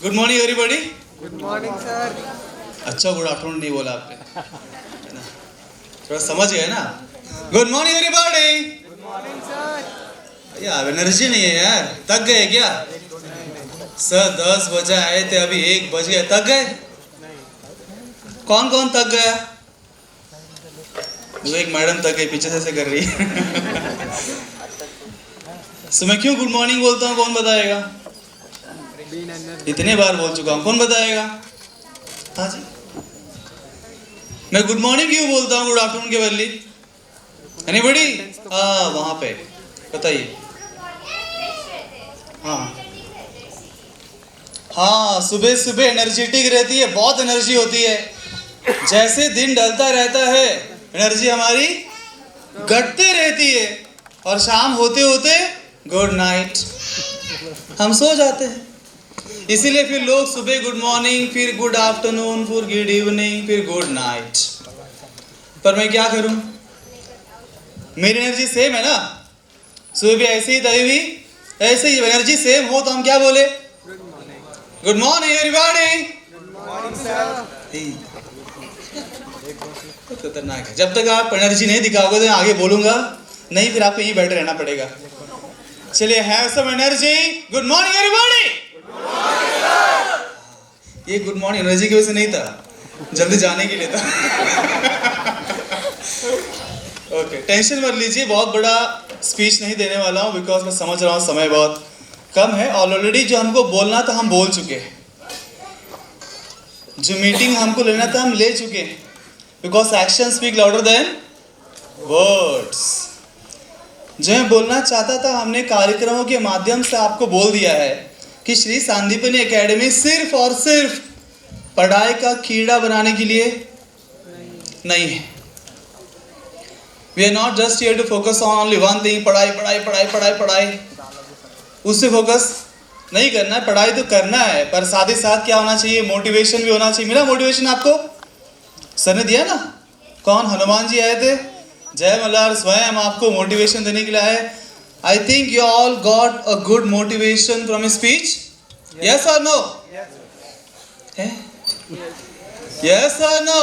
Good morning everybody. Good morning sir. अच्छा good afternoon नहीं बोला आपने, है ना? थोड़ा समझ गए ना। Good morning everybody. Good morning sir. यार एनर्जी नहीं है यार, थक गए क्या? सर 10 बजे आए थे, अभी 1 बज गए, थक गए? कौन कौन थक गया? वो एक मैडम थक गई, पीछे से कर रही है। सो मैं क्यों गुड मॉर्निंग बोलता हूँ, कौन बताएगा? इतने बार बोल चुका हूँ, कौन बताएगा? हाँ जी, मैं गुड मॉर्निंग क्यों बोलता हूँ गुड आफ्टरनून के बदली? एनीबॉडी? हाँ वहां पे बताइए। हाँ हाँ, सुबह सुबह एनर्जेटिक रहती है, बहुत एनर्जी होती है। जैसे दिन ढलता रहता है एनर्जी हमारी घटती रहती है, और शाम होते होते गुड नाइट, हम सो जाते हैं। इसीलिए फिर लोग सुबह गुड मॉर्निंग, फिर गुड आफ्टरनून, फिर गुड इवनिंग, फिर गुड नाइट। पर मैं क्या करूं, मेरी एनर्जी सेम है ना, सुबह भी ऐसे ही, तभी भी ऐसे ही। एनर्जी सेम हो तो हम क्या बोले? Good morning everybody. Good morning sir. खतरनाक है। जब तक आप एनर्जी नहीं दिखाओगे तो मैं आगे बोलूंगा नहीं, फिर आपको यहीं बैठे रहना पड़ेगा। चलिए, have some energy. Good morning everybody. ये गुड मॉर्निंग एनर्जी की वजह से नहीं था, जल्दी जाने के लिए था। ओके, टेंशन मत लीजिए, बहुत बड़ा स्पीच नहीं देने वाला हूँ, बिकॉज मैं समझ रहा हूँ समय बहुत कम है। ऑलरेडी जो हमको बोलना था हम बोल चुके हैं, जो मीटिंग हमको लेना था हम ले चुके हैं, because action speak louder than words. जो मैं बोलना चाहता था हमने कार्यक्रमों के माध्यम से आपको बोल दिया है कि श्री सांदीपनी एकेडमी सिर्फ और सिर्फ पढ़ाई का कीड़ा बनाने के लिए नहीं है। We are not just here to focus on only one thing, पढ़ाई पढ़ाई पढ़ाई पढ़ाई पढ़ाई, उससे फोकस नहीं करना है। पढ़ाई तो करना है, पर साथ ही साथ क्या होना चाहिए? मोटिवेशन भी होना चाहिए। मिला मोटिवेशन आपको? सर ने दिया ना? कौन? हनुमान जी आए थे, जय मल्हार स्वयं आपको मोटिवेशन देने के लिए आए। I think you all got a good motivation from speech, yes और नो? यस और नो?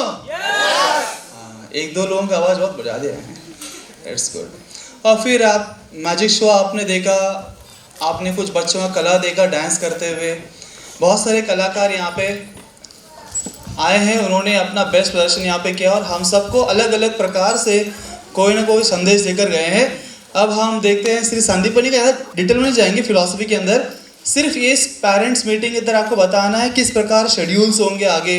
एक दो लोगों का आवाज बहुत बढ़ा दिया है, दैट्स गुड। और फिर आप मैजिक शो आपने देखा, आपने कुछ बच्चों का कला देखा डांस करते हुए। बहुत सारे कलाकार यहाँ पे आए हैं, उन्होंने अपना बेस्ट प्रदर्शन यहाँ पे किया, और हम सबको अलग अलग प्रकार से कोई ना कोई संदेश देकर गए हैं। अब हम देखते हैं श्री सांदीपनी के अंदर डिटेल में जाएंगे, फिलॉसफी के अंदर। सिर्फ ये पेरेंट्स मीटिंग के अंदर आपको बताना है किस प्रकार शेड्यूल्स होंगे आगे,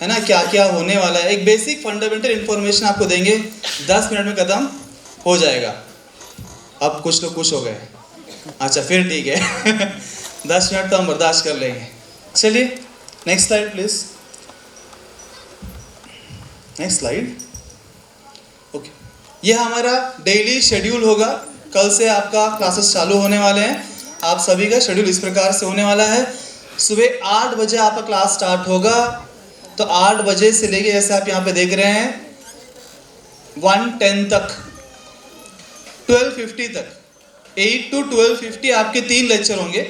है ना, क्या क्या होने वाला है। एक बेसिक फंडामेंटल इन्फॉर्मेशन आपको देंगे, 10 मिनट में खत्म हो जाएगा। अब कुछ लोग खुश हो गए, अच्छा फिर ठीक है। 10 मिनट तो हम बर्दाश्त कर लेंगे। चलिए next slide please, next slide. Okay, ये हमारा डेली शेड्यूल होगा। कल से आपका क्लासेस चालू होने वाले हैं। आप सभी का शेड्यूल इस प्रकार से होने वाला है। सुबह 8 बजे आपका क्लास स्टार्ट होगा, तो 8 बजे से लेके, जैसे आप यहाँ पे देख रहे हैं, 1:10 तक, 12:50 तक, 8 to 12:50 आपके 3 लेक्चर होंगे,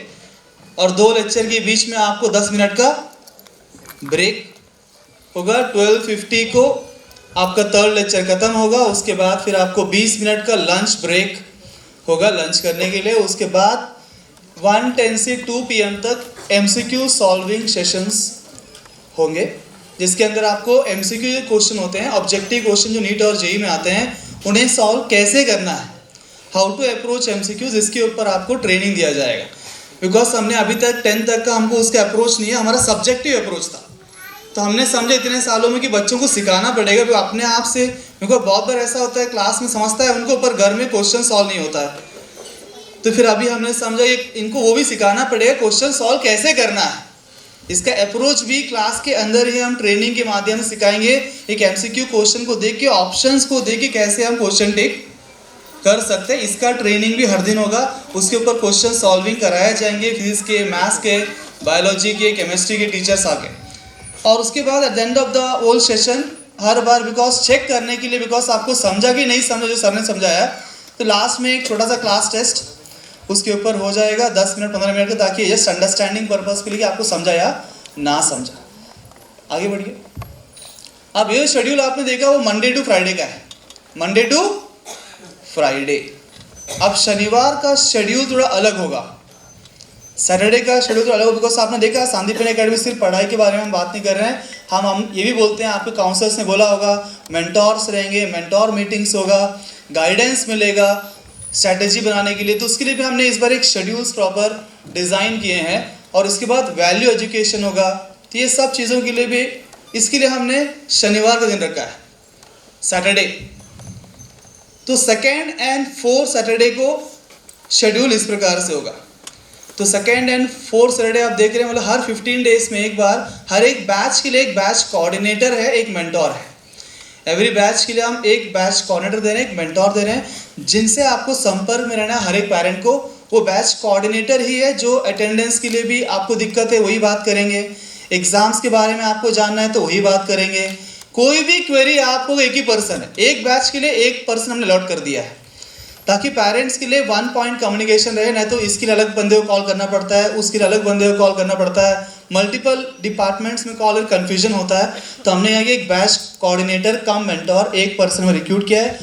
और 2 लेक्चर के बीच में आपको 10 मिनट का ब्रेक होगा। 12:50 को आपका 3rd लेक्चर खत्म होगा, उसके बाद फिर आपको 20 मिनट का लंच ब्रेक होगा लंच करने के लिए। उसके बाद 1:10 से 2 PM तक MCQ सॉल्विंग सेशंस होंगे, जिसके अंदर आपको MCQ जो क्वेश्चन होते हैं, ऑब्जेक्टिव क्वेश्चन जो नीट और जेईई में आते हैं, उन्हें सॉल्व कैसे करना है, हाउ टू अप्रोच MCQs, इसके ऊपर आपको ट्रेनिंग दिया जाएगा। बिकॉज हमने अभी तक 10 तक का हमको उसका अप्रोच नहीं है, हमारा सब्जेक्टिव अप्रोच था। तो हमने समझा इतने सालों में कि बच्चों को सिखाना पड़ेगा, क्योंकि अपने आप से, क्योंकि बहुत बार ऐसा होता है क्लास में समझता है उनको, पर घर में क्वेश्चन सॉल्व नहीं होता है। तो फिर अभी हमने समझा इनको वो भी सिखाना पड़ेगा, क्वेश्चन सॉल्व कैसे करना है। इसका अप्रोच भी क्लास के अंदर ही हम ट्रेनिंग के माध्यम से सिखाएंगे। एक MCQ क्वेश्चन को देख के, ऑप्शंस को देख के कैसे हम क्वेश्चन टेक कर सकते हैं, इसका ट्रेनिंग भी हर दिन होगा। उसके ऊपर क्वेश्चन सॉल्विंग कराए जाएंगे, फिजिक्स के, मैथ्स के, बायोलॉजी के, केमिस्ट्री के टीचर्स आके। और उसके बाद at the end of the whole session, हर बार बिकॉज चेक करने के लिए, बिकॉज आपको समझा कि नहीं समझा जो सर ने समझाया, तो लास्ट में एक छोटा सा क्लास टेस्ट उसके ऊपर हो जाएगा 10 मिनट 15 मिनट का, ताकि जस्ट अंडरस्टैंडिंग पर्पस के लिए कि आपको समझा या ना समझा। आगे बढ़िए। अब ये शेड्यूल आपने देखा वो मंडे टू फ्राइडे का है, मंडे टू फ्राइडे। अब शनिवार का शेड्यूल थोड़ा अलग होगा, सैटरडे का शेड्यूल थोड़ा अलग होगा, बिकॉज आपने देखा संदीपन एकेडमी सिर्फ पढ़ाई के बारे में हम बात नहीं कर रहे हैं, हम ये भी बोलते हैं, आपके काउंसलर्स ने बोला होगा, मेंटोर्स रहेंगे, मेंटोर मीटिंग्स होगा, गाइडेंस मिलेगा स्ट्रैटेजी बनाने के लिए। तो उसके लिए भी हमने इस बार एक शेड्यूल्स प्रॉपर डिज़ाइन किए हैं, और इसके बाद वैल्यू एजुकेशन होगा। तो ये सब चीज़ों के लिए भी इसके लिए हमने शनिवार का दिन रखा है, सैटरडे। तो सेकेंड एंड फोर्थ सैटरडे को शेड्यूल इस प्रकार से होगा। तो सेकेंड एंड फोर्थ सैटरडे आप देख रहे हैं, मतलब हर 15 डेज में एक बार, हर एक बैच के लिए एक बैच कोऑर्डिनेटर है, एक मेंटोर है। एवरी बैच के लिए हम एक बैच कोऑर्डिनेटर दे रहे हैं, एक मेंटोर दे रहे हैं, जिनसे आपको संपर्क में रहना है हर एक पेरेंट को। वो बैच कोऑर्डिनेटर ही है जो अटेंडेंस के लिए भी आपको दिक्कत है वही बात करेंगे, एग्जाम्स के बारे में आपको जानना है तो वही बात करेंगे, कोई भी क्वेरी आपको एक ही पर्सन है, एक बैच के लिए एक पर्सन हमने अलॉट कर दिया है, ताकि पेरेंट्स के लिए वन पॉइंट कम्युनिकेशन रहे। नहीं तो इसके लिए अलग बंदे को कॉल करना पड़ता है, उसके लिए अलग बंदे को कॉल करना पड़ता है, मल्टीपल डिपार्टमेंट्स में कॉल और कन्फ्यूजन होता है। तो हमने यहाँ एक बैच कोऑर्डिनेटर कम मेंटोर एक पर्सन में रिक्रूट किया है,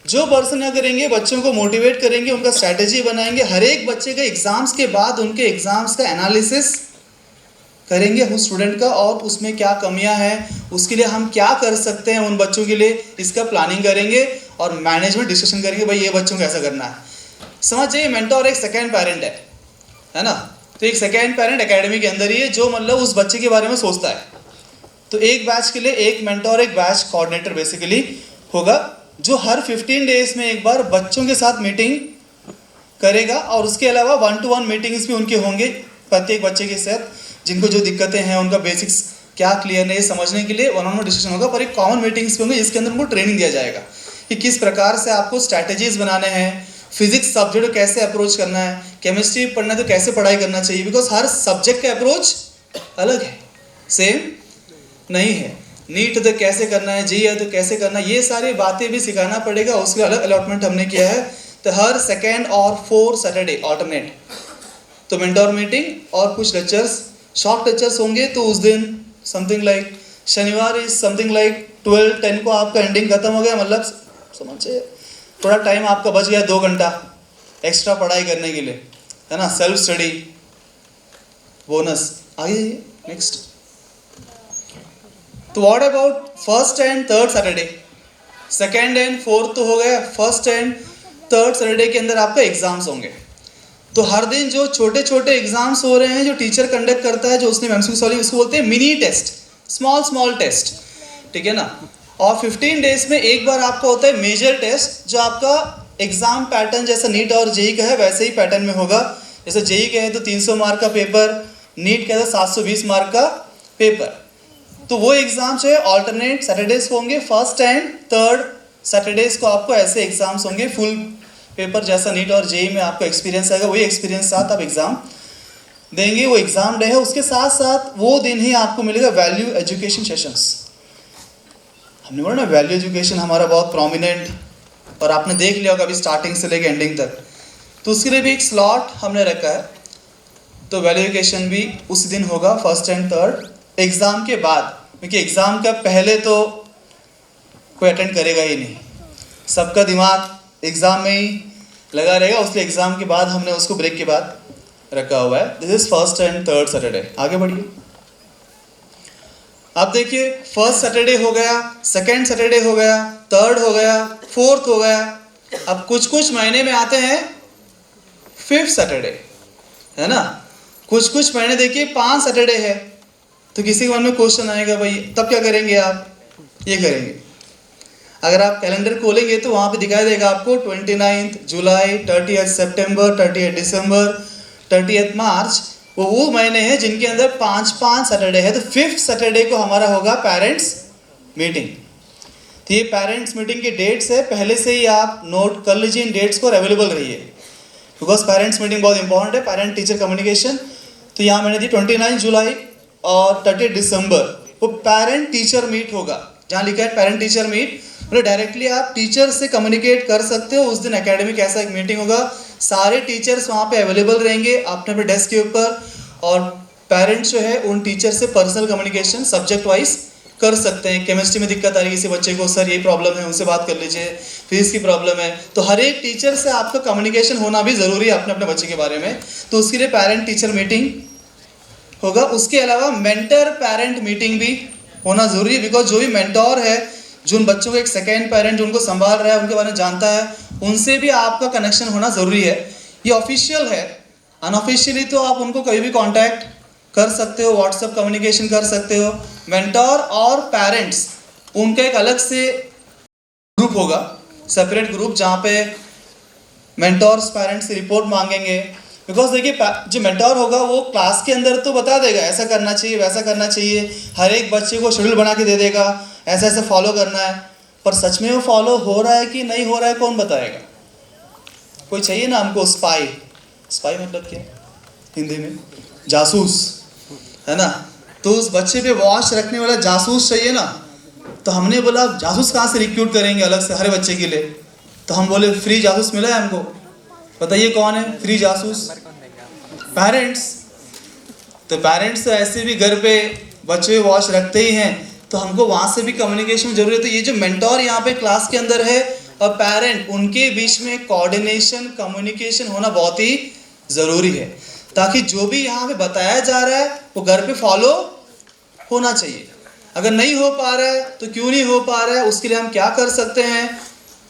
जो पर्सन यहाँ करेंगे, बच्चों को मोटिवेट करेंगे, उनका स्ट्रैटेजी बनाएंगे, हर एक बच्चे के एग्जाम्स के बाद उनके एग्जाम्स का एनालिसिस करेंगे उस स्टूडेंट का, और उसमें क्या कमियां हैं, उसके लिए हम क्या कर सकते हैं उन बच्चों के लिए, इसका प्लानिंग करेंगे और मैनेजमेंट डिस्कशन करेंगे, भाई ये बच्चों को ऐसा करना है। समझ जाइए, मेंटोर एक सेकेंड पेरेंट है ना। तो एक सेकेंड पेरेंट एकेडमी के अंदर ही है, जो मतलब उस बच्चे के बारे में सोचता है। तो एक बैच के लिए एक मेंटोर, एक बैच कोऑर्डिनेटर बेसिकली होगा, जो हर 15 डेज में एक बार बच्चों के साथ मीटिंग करेगा, और उसके अलावा 1-to-1 मीटिंग्स भी उनके होंगे प्रत्येक बच्चे के साथ, जिनको जो दिक्कतें हैं उनका बेसिक्स क्या क्लियर नहीं समझने के लिए वन-ऑन-वन डिस्कशन होगा। पर एक कॉमन मीटिंग्स भी होंगे, जिसके अंदर उनको ट्रेनिंग दिया जाएगा कि किस प्रकार से आपको स्ट्रैटेजीज बनाने हैं, फिजिक्स सब्जेक्ट को कैसे अप्रोच करना है, केमिस्ट्री पढ़ना है तो कैसे पढ़ाई करना चाहिए, बिकॉज हर सब्जेक्ट का अप्रोच अलग है, सेम नहीं है। नीट तो कैसे करना है, जी है तो कैसे करना है, ये सारी बातें भी सिखाना पड़ेगा, उसके अलग अलॉटमेंट हमने किया है। तो हर सेकेंड और फोर्थ सैटरडे ऑल्टरनेट तो मेंटोर मीटिंग और कुछ लेक्चर्स, शॉर्ट लेक्चर्स होंगे। तो उस दिन समथिंग लाइक शनिवार इज समथिंग लाइक 12-10 को आपका एंडिंग खत्म हो गया, मतलब समझिए थोड़ा टाइम आपका बच गया, 2 घंटा एक्स्ट्रा पढ़ाई करने के लिए, है ना, सेल्फ स्टडी बोनस। आइए नेक्स्ट। तो what about first and third Saturday, second and fourth तो हो गया, फर्स्ट एंड थर्ड सैटरडे के अंदर आपका एग्जाम्स होंगे। तो हर दिन जो छोटे छोटे एग्जाम्स हो रहे हैं, जो टीचर कंडक्ट करता है, जो उसने एमसीक्यू सॉल्व, उसको बोलते हैं मिनी टेस्ट, स्मॉल टेस्ट, ठीक है ना। और 15 डेज में एक बार आपका होता है मेजर टेस्ट, जो आपका एग्जाम पैटर्न जैसा नीट और जेई का है वैसे ही पैटर्न में होगा। जैसे जेई का है तो 300 मार्क का पेपर, नीट का है 720 मार्क का पेपर। तो वो एग्जाम जो है ऑल्टरनेट सैटरडेज होंगे, फर्स्ट एंड थर्ड सैटरडेज को आपको ऐसे एग्जाम्स होंगे, फुल पेपर जैसा नीट और जेई में आपको एक्सपीरियंस आएगा, वही एक्सपीरियंस साथ आप एग्जाम देंगे। वो एग्जाम डे है, उसके साथ साथ वो दिन ही आपको मिलेगा वैल्यू एजुकेशन सेशंस। हमने बोला ना वैल्यू एजुकेशन हमारा बहुत प्रोमिनेंट, और आपने देख लिया होगा अभी स्टार्टिंग से लेकर एंडिंग तक। तो उसके लिए भी एक स्लॉट हमने रखा है। तो वैल्यू एजुकेशन भी उस दिन होगा, फर्स्ट एंड थर्ड एग्जाम के बाद, क्योंकि एग्जाम का पहले तो कोई अटेंड करेगा ही नहीं, सबका दिमाग एग्जाम में ही लगा रहेगा, उसलिए एग्जाम के बाद हमने उसको ब्रेक के बाद रखा हुआ है। This is first and third Saturday. आगे बढ़िए। अब देखिए, फर्स्ट सैटरडे हो गया, सेकेंड सैटरडे हो गया, थर्ड हो गया, फोर्थ हो गया। अब कुछ कुछ महीने में आते हैं फिफ्थ सैटरडे, है ना। कुछ कुछ महीने देखिए 5 सैटरडे है। तो किसी के मन में क्वेश्चन आएगा, भाई तब क्या करेंगे आप? ये करेंगे, अगर आप कैलेंडर खोलेंगे तो वहाँ पे दिखाई देगा आपको 29 जुलाई, 30 सितंबर, 30 दिसंबर, 30 मार्च, वो महीने हैं जिनके अंदर 5-5 सैटरडे है। तो फिफ्थ सैटरडे को हमारा होगा पेरेंट्स मीटिंग। तो ये पेरेंट्स मीटिंग की डेट्स है, पहले से ही आप नोट कर लीजिए इन डेट्स को, अवेलेबल रहिए, बिकॉज पेरेंट्स मीटिंग बहुत इंपॉर्टेंट है, पेरेंट टीचर कम्युनिकेशन। तो यहाँ मैंने दी 29 जुलाई और 30 दिसंबर, वो पेरेंट टीचर मीट होगा। जहाँ लिखा है पेरेंट टीचर मीट, मतलब डायरेक्टली आप टीचर से कम्युनिकेट कर सकते हो। उस दिन एकेडमी कैसा एक मीटिंग होगा सारे टीचर्स वहाँ पे अवेलेबल रहेंगे अपने अपने डेस्क के ऊपर, और पेरेंट्स जो है उन टीचर से पर्सनल कम्युनिकेशन सब्जेक्ट वाइज कर सकते हैं। केमिस्ट्री में दिक्कत आ रही है किसी बच्चे को, सर ये प्रॉब्लम है, उनसे बात कर लीजिए। फिजिक्स की प्रॉब्लम है, तो हर एक टीचर से आपका कम्युनिकेशन होना भी ज़रूरी है अपने अपने बच्चे के बारे में। तो उसके लिए पेरेंट टीचर मीटिंग होगा। उसके अलावा मेंटर पेरेंट मीटिंग भी होना ज़रूरी है, बिकॉज जो भी मेंटोर है, जो उन बच्चों को एक सेकेंड पेरेंट जो उनको संभाल रहा है, उनके बारे में जानता है, उनसे भी आपका कनेक्शन होना ज़रूरी है। ये ऑफिशियल है, अनऑफिशियली तो आप उनको कभी भी कांटेक्ट कर सकते हो, व्हाट्सएप कम्युनिकेशन कर सकते हो। मेंटोर और पेरेंट्स उनका एक अलग से ग्रुप होगा, सेपरेट ग्रुप, जहाँ पे मेंटोर्स पेरेंट्स से रिपोर्ट मांगेंगे। बिकॉज देखिए, जो मेंटोर होगा वो क्लास के अंदर तो बता देगा ऐसा करना चाहिए, वैसा करना चाहिए, हर एक बच्चे को शेड्यूल बना के दे देगा, ऐसा ऐसा फॉलो करना है। पर सच में वो फॉलो हो रहा है कि नहीं हो रहा है, कौन बताएगा? कोई चाहिए ना हमको स्पाई। स्पाई मतलब क्या हिंदी में? जासूस, है ना? तो उस बच्चे पे वॉच रखने वाला जासूस चाहिए ना। तो हमने बोला जासूस कहाँ से रिक्रूट करेंगे अलग से हर बच्चे के लिए? तो हम बोले फ्री जासूस मिला है हमको। बताइए कौन है फ्री जासूस? पेरेंट्स। तो पेरेंट्स तो ऐसे भी घर पे बच्चे वॉच रखते ही हैं, तो हमको वहाँ से भी कम्युनिकेशन जरूरी है। तो ये जो मेंटोर यहाँ पे क्लास के अंदर है और पेरेंट, उनके बीच में कोऑर्डिनेशन कम्युनिकेशन होना बहुत ही ज़रूरी है, ताकि जो भी यहाँ पे बताया जा रहा है वो घर पे फॉलो होना चाहिए। अगर नहीं हो पा रहा है तो क्यों नहीं हो पा रहा है, उसके लिए हम क्या कर सकते हैं,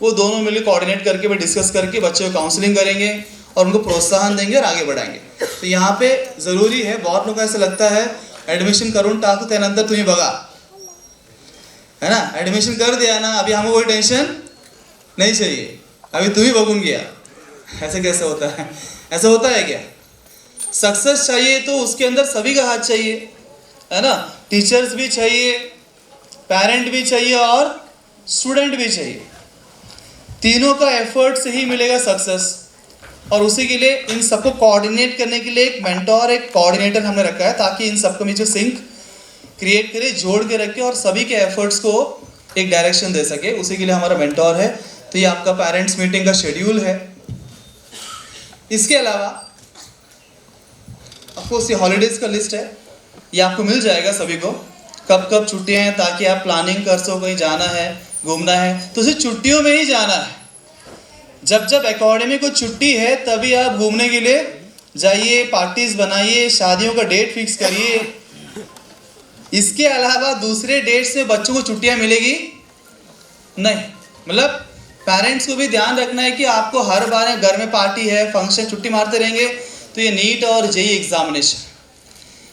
वो दोनों मिलकर कोऑर्डिनेट करके डिस्कस करके बच्चों को काउंसलिंग करेंगे और उनको प्रोत्साहन देंगे और आगे बढ़ाएंगे। तो यहाँ पे ज़रूरी है, बहुत लोगों को ऐसा लगता है एडमिशन करूँ टाकू त्यानंतर तुम्हें बघा, है ना? एडमिशन कर दिया ना, अभी हमको कोई टेंशन नहीं चाहिए, अभी तुम ही बगून गया। ऐसे कैसे होता है? ऐसा होता है क्या? सक्सेस चाहिए तो उसके अंदर सभी का हाथ चाहिए, है ना? टीचर्स भी चाहिए, पेरेंट भी चाहिए और स्टूडेंट भी चाहिए। तीनों का एफर्ट से ही मिलेगा सक्सेस। और उसी के लिए इन सबको कोऑर्डिनेट करने के लिए एक मेंटोर, एक कोऑर्डिनेटर हमने रखा है, ताकि इन सबको में जो सिंक क्रिएट करे, जोड़ के रखे और सभी के एफर्ट्स को एक डायरेक्शन दे सके। उसी के लिए हमारा मेंटोर है। तो ये आपका पेरेंट्स मीटिंग का शेड्यूल है। इसके अलावा ऑफकोर्स ये हॉलीडेज का लिस्ट है, ये आपको मिल जाएगा सभी को, कब कब छुट्टियां हैं, ताकि आप प्लानिंग कर सको, कहीं जाना है, घूमना है तो सिर्फ छुट्टियों में ही जाना है। जब जब एकेडमी को छुट्टी है तभी आप घूमने के लिए जाइए, पार्टीज बनाइए, शादियों का डेट फिक्स करिए। इसके अलावा दूसरे डेट से बच्चों को छुट्टियां मिलेगी नहीं। मतलब पेरेंट्स को भी ध्यान रखना है कि आपको हर बार घर में पार्टी है, फंक्शन, छुट्टी मारते रहेंगे तो ये नीट और जेई एग्जामिनेशन,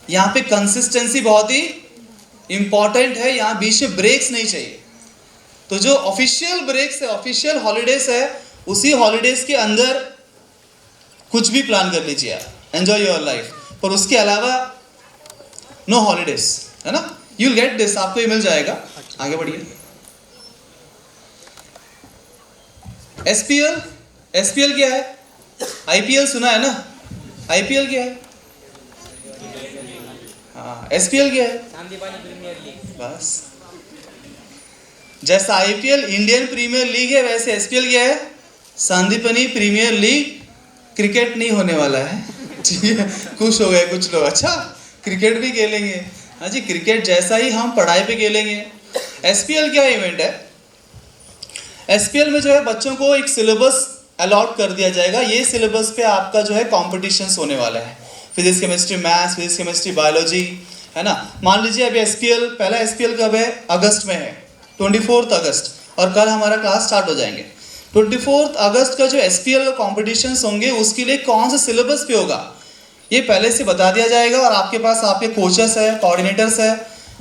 यहाँ पे कंसिस्टेंसी बहुत ही इंपॉर्टेंट है। यहाँ बीच में ब्रेक्स नहीं चाहिए। तो जो ऑफिशियल ब्रेक्स है, ऑफिशियल हॉलीडेज है, उसी हॉलीडेज के अंदर कुछ भी प्लान कर लीजिए आप, एंजॉय योर लाइफ। पर उसके अलावा नो हॉलीडेज, है ना? यू विल गेट दिस, आपको ये मिल जाएगा। आगे बढ़िए। एसपीएल, एसपीएल क्या है? आईपीएल सुना है ना? आईपीएल क्या है? हाँ, एसपीएल क्या है? बस जैसा आईपीएल इंडियन प्रीमियर लीग है, वैसे एसपीएल क्या है? Sandipani premiere league. क्रिकेट नहीं होने वाला है। खुश हो गए कुछ लोग, अच्छा क्रिकेट भी खेलेंगे। हाँ जी, क्रिकेट जैसा ही हम पढ़ाई पे खेलेंगे। एसपीएल क्या इवेंट है? एसपीएल में जो है बच्चों को एक सिलेबस अलॉट कर दिया जाएगा। ये सिलेबस पे आपका जो है कॉम्पिटिशन्स होने वाला है, physics chemistry maths, physics chemistry biology, है ना? मान लीजिए अभी एसपीएल, पहला एसपीएल कब है? अगस्त में है, 24 अगस्त, और कल हमारा क्लास स्टार्ट हो जाएंगे। 24 अगस्त का जो एसपीएल का कॉम्पिटिशन्स होंगे उसके लिए कौन सा सिलेबस पे होगा ये पहले से बता दिया जाएगा। और आपके पास आपके कोचेस है, कोऑर्डिनेटर्स है,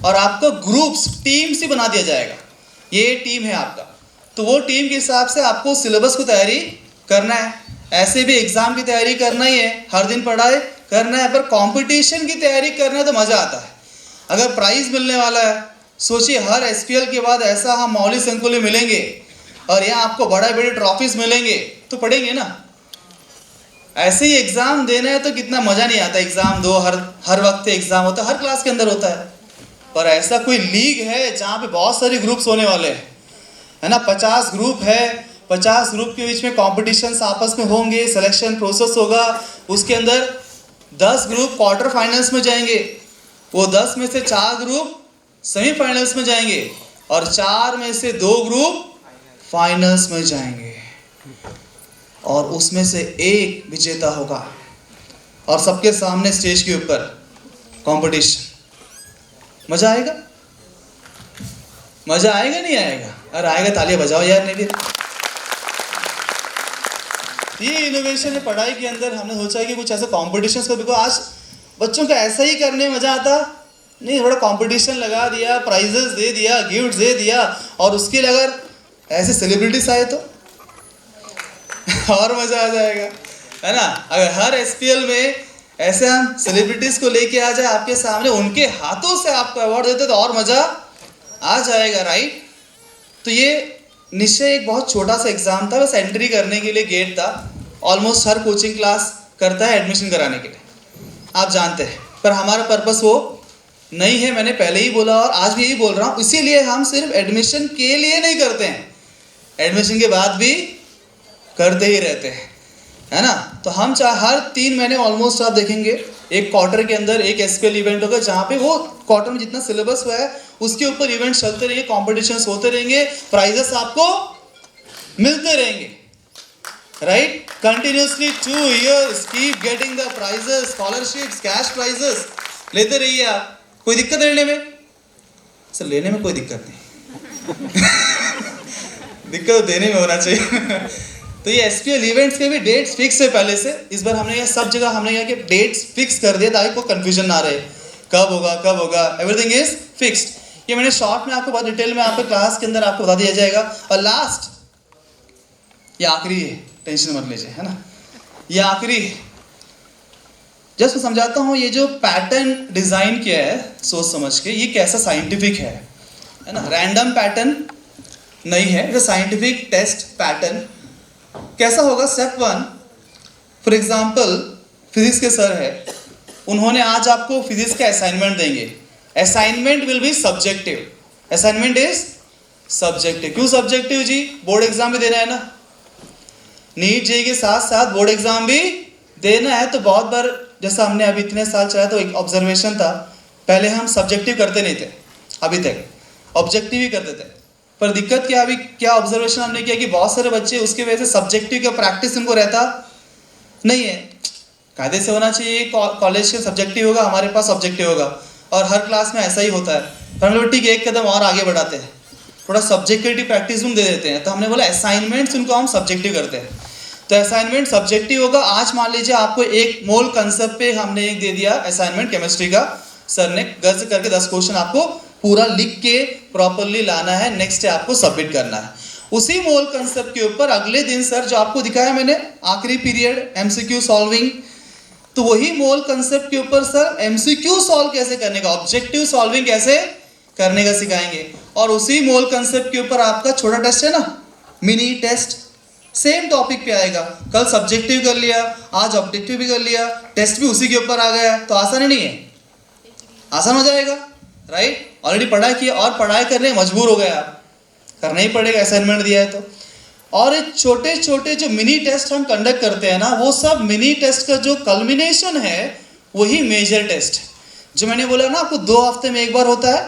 और आपका ग्रुप्स, टीम से बना दिया जाएगा। ये टीम है आपका, तो वो टीम के हिसाब से आपको सिलेबस को तैयारी करना है। ऐसे भी एग्जाम की तैयारी करना ही है, हर दिन पढ़ाई करना है, पर कंपटीशन की तैयारी करना है तो मज़ा आता है। अगर प्राइज़ मिलने वाला है, सोचिए हर एसपीएल के बाद ऐसा हम मौली संकुल मिलेंगे और यहाँ आपको बड़े बड़े ट्रॉफीज मिलेंगे, तो पढ़ेंगे ना। ऐसे ही एग्ज़ाम देना है तो कितना मज़ा नहीं आता। एग्ज़ाम दो, हर वक्त एग्ज़ाम होता है, हर क्लास के अंदर होता है। पर ऐसा कोई लीग है जहाँ पे बहुत सारे ग्रुप्स होने वाले हैं, है ना? 50 ग्रुप है, 50 ग्रुप के बीच में कॉम्पिटिशन्स आपस में होंगे, सिलेक्शन प्रोसेस होगा, उसके अंदर 10 ग्रुप क्वार्टर फाइनल्स में जाएंगे, वो 10 में से 4 ग्रुप सेमीफाइनल्स में जाएंगे और 4 में से 2 ग्रुप फाइनल्स में जाएंगे और उसमें से एक विजेता होगा और सबके सामने स्टेज के ऊपर कंपटीशन। मजा आएगा? मजा आएगा नहीं आएगा? अरे आएगा, तालियां बजाओ यार। नहीं, ये इनोवेशन है पढ़ाई के अंदर। हमने सोचा है कि कुछ ऐसे कॉम्पिटिशन्स को, बिकॉज आज बच्चों का ऐसा ही करने में मजा आता नहीं, थोड़ा कंपटीशन लगा दिया, प्राइजेस दे दिया, गिफ्ट्स दे दिया, और उसके लिए अगर ऐसे सेलिब्रिटीज आए तो और मजा आ जाएगा, है ना। अगर हर एसपीएल में ऐसे हम सेलिब्रिटीज को लेके आ जाए आपके सामने, उनके हाथों से आपको अवार्ड देते तो और मजा आ जाएगा, राइट। तो ये निश्चय एक बहुत छोटा सा एग्जाम था, बस एंट्री करने के लिए गेट था। ऑलमोस्ट हर कोचिंग क्लास करता है एडमिशन कराने के लिए, आप जानते हैं, पर हमारा पर्पस वो नहीं है। मैंने पहले ही बोला और आज भी यही बोल रहा हूँ, इसीलिए हम सिर्फ एडमिशन के लिए नहीं करते हैं, एडमिशन के बाद भी करते ही रहते हैं, है ना। तो हम हर 3 महीने ऑलमोस्ट आप देखेंगे एक क्वार्टर के अंदर एक एसपीएल इवेंट होगा, जहाँ पे वो क्वार्टर में जितना सिलेबस हुआ है उसके ऊपर इवेंट चलते रहेंगे, कॉम्पिटिशन्स होते रहेंगे, प्राइजेस आपको मिलते रहेंगे, right. Continuously 2 years keep getting the prizes, scholarships, cash prizes लेते रहिए आप। कोई दिक्कत है लेने में? सर लेने में कोई दिक्कत नहीं दिक्कत देने में होना चाहिए तो ये एसपीएल इवेंट्स के भी डेट्स फिक्स है पहले से। इस बार हमने ये सब जगह हमने यहाँ के डेट्स फिक्स कर दिया ताकि कोई कंफ्यूजन ना रहे, कब होगा, एवरीथिंग इज फिक्स्ड। ये मैंने शॉर्ट में आपको बहुत डिटेल में आपको क्लास के अंदर आपको बता दिया जाएगा। और लास्ट, ये आखिरी है, टेंशन मत लीजिए, है ना, ये आखिरी है। जस्ट मैं समझाता हूँ, ये जो पैटर्न डिजाइन किया है सोच समझ के, ये कैसा साइंटिफिक है ना, रैंडम पैटर्न नहीं है, ये साइंटिफिक टेस्ट पैटर्न। कैसा होगा? स्टेप 1, फॉर एग्जाम्पल फिजिक्स के सर है, उन्होंने आज आपको फिजिक्स का असाइनमेंट देंगे। Assignment will be subjective, assignment is subjective. क्यों सब्जेक्टिव जी? बोर्ड एग्जाम भी देना है ना, नीट जेईई के साथ साथ बोर्ड एग्जाम भी देना है। तो बहुत बार जैसा हमने अभी इतने साल चलाया, तो एक ऑब्जर्वेशन था, पहले हम सब्जेक्टिव करते नहीं थे, अभी तक ऑब्जेक्टिव ही करते थे। पर दिक्कत क्या, अभी क्या ऑब्जर्वेशन हमने किया कि बहुत सारे बच्चे उसकी वजह से सब्जेक्टिव का प्रैक्टिस उनको रहता नहीं है। कायदे से होना चाहिए, कॉलेज के सब्जेक्टिव होगा, हमारे पास ऑब्जेक्टिव होगा, और हर क्लास में ऐसा ही होता है। तो हम लोग ठीक है, एक कदम और आगे बढ़ाते हैं, थोड़ा सब्जेक्टिव प्रैक्टिस उनको दे देते हैं। तो हमने बोला असाइनमेंट्स उनको हम सब्जेक्टिव करते हैं, तो असाइनमेंट सब्जेक्टिव होगा। आज मान लीजिए आपको एक मोल कंसेप्ट पे हमने एक दे दिया असाइनमेंट केमिस्ट्री का, सर ने गर्ज करके 10 क्वेश्चन आपको पूरा लिख के प्रॉपरली लाना है, नेक्स्ट डे आपको सबमिट करना है। उसी मोल कंसेप्ट के ऊपर अगले दिन सर जो आपको दिखाया मैंने आखिरी पीरियड एमसीक्यू सॉल्विंग, तो वही मोल कंसेप्ट के ऊपर सर एमसीक्यू सॉल्व कैसे करने का, ऑब्जेक्टिव सॉल्विंग कैसे करने का सिखाएंगे। और उसी मोल कंसेप्ट के ऊपर आपका छोटा टेस्ट है ना, मिनी टेस्ट, सेम टॉपिक पे आएगा। कल सब्जेक्टिव कर लिया, आज ऑब्जेक्टिव भी कर लिया, टेस्ट भी उसी के ऊपर आ गया, तो आसान नहीं है? आसान हो जाएगा, राइट। ऑलरेडी पढ़ाई किया और पढ़ाई करने मजबूर हो गए आप, करना ही पड़ेगा, असाइनमेंट दिया है तो। और एक छोटे छोटे जो मिनी टेस्ट हम कंडक्ट करते हैं ना, वो सब मिनी टेस्ट का जो कल्मिनेशन है वही मेजर टेस्ट। जो मैंने बोला ना आपको 2 हफ्ते में एक बार होता है,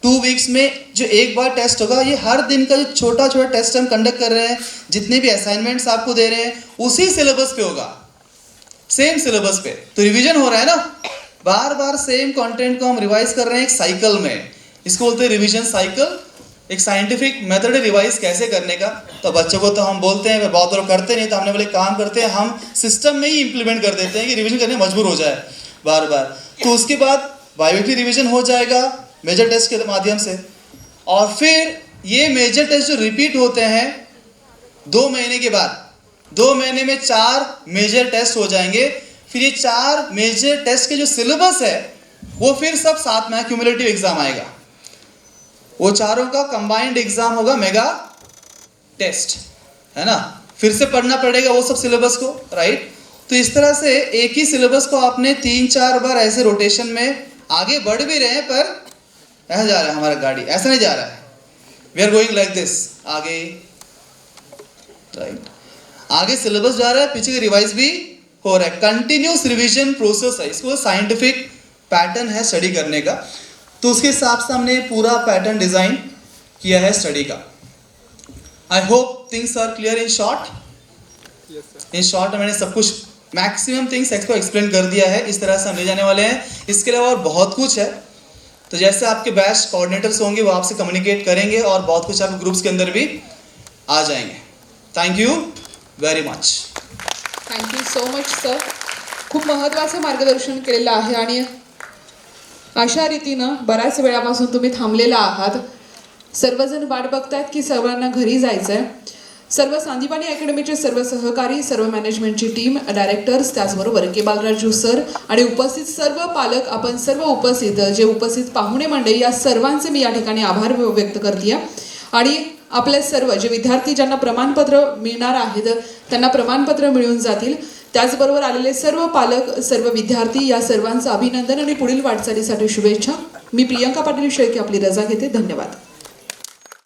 2 वीक्स में जो एक बार टेस्ट होगा, ये हर दिन का जो छोटा छोटा टेस्ट हम कंडक्ट कर रहे हैं, जितने भी असाइनमेंट्स आपको दे रहे हैं उसी सिलेबस पे होगा, सेम सिलेबस पे। तो रिवीजन हो रहा है ना, बार बार सेम कंटेंट को हम रिवाइज कर रहे हैं एक साइकिल में, इसको बोलते हैं रिवीजन साइकिल। एक साइंटिफिक मेथड है रिवाइज कैसे करने का। तो बच्चों को तो हम बोलते हैं, बहुत लोग करते नहीं, तो हमने बोले काम करते हैं, हम सिस्टम में ही इंप्लीमेंट कर देते हैं कि रिवीजन करने मजबूर हो जाए बार बार। तो उसके बाद बायोमेट्रिक रिवीजन हो जाएगा मेजर टेस्ट के माध्यम से, और फिर ये मेजर टेस्ट जो रिपीट होते हैं 2 महीने के बाद, 2 महीने में 4 मेजर टेस्ट हो जाएंगे। फिर ये 4 मेजर टेस्ट के जो सिलेबस है वो फिर सब साथ में क्यूमुलेटिव एग्जाम आएगा, वो चारों का कंबाइंड एग्जाम होगा, मेगा टेस्ट, है ना। फिर से पढ़ना पड़ेगा वो सब सिलेबस को, राइट। तो इस तरह से एक ही सिलेबस को आपने 3-4 बार ऐसे रोटेशन में आगे बढ़ भी रहे हैं, पर ऐसा जा रहा है हमारा गाड़ी, ऐसा नहीं जा रहा है, we are going like this, आगे राइट. आगे सिलेबस जा रहा है, पीछे रिवाइज भी हो रहा है. कंटिन्यूस रिवीजन प्रोसेस है, इसको साइंटिफिक पैटर्न है स्टडी करने का. तो उसके हिसाब से हमने पूरा पैटर्न डिजाइन किया है स्टडी का. I hope things are clear in short. In short मैंने सब कुछ मैक्सिमम थिंग्स एक्सको एक्सप्लेन कर दिया है. इस तरह से हम ले जाने वाले हैं. इसके अलावा और बहुत कुछ है. तो जैसे आपके बैच कोऑर्डिनेटर्स होंगे वो आपसे कम्युनिकेट करेंगे और बहुत कुछ आपके ग्रुप्स के अंदर भी आ जाएंगे. Thank you very much. Thank you so much sir. खूप महत्त्वाचं मार्गदर्शन केलेलं आहे आणि अशा रीतीनं बऱ्याच वेळापासून तुम्ही थांबलेला आहात. सर्वजण वाट बघतायत की सर्वांना घरी जायचं आहे. सर्व सांदीपानी अकॅडमीचे सर्व सहकारी, सर्व मॅनेजमेंटची टीम, डायरेक्टर्स, त्याचबरोबर के बालराजू सर आणि उपस्थित सर्व पालक, आपण सर्व उपस्थित जे उपस्थित पाहुणे मंडळी, या सर्वांचे मी या ठिकाणी आभार व्यक्त करते. आणि आपले सर्व जे विद्यार्थी ज्यांना प्रमाणपत्र मिळणार आहेत त्यांना प्रमाणपत्र मिळून जातील. त्याचबरोबर आलेले सर्व पालक, सर्व विद्यार्थी, या सर्वांचं अभिनंदन आणि पुढील वाटचालीसाठी शुभेच्छा. मी प्रियंका पाटील शेळके आपली रजा घेते. धन्यवाद.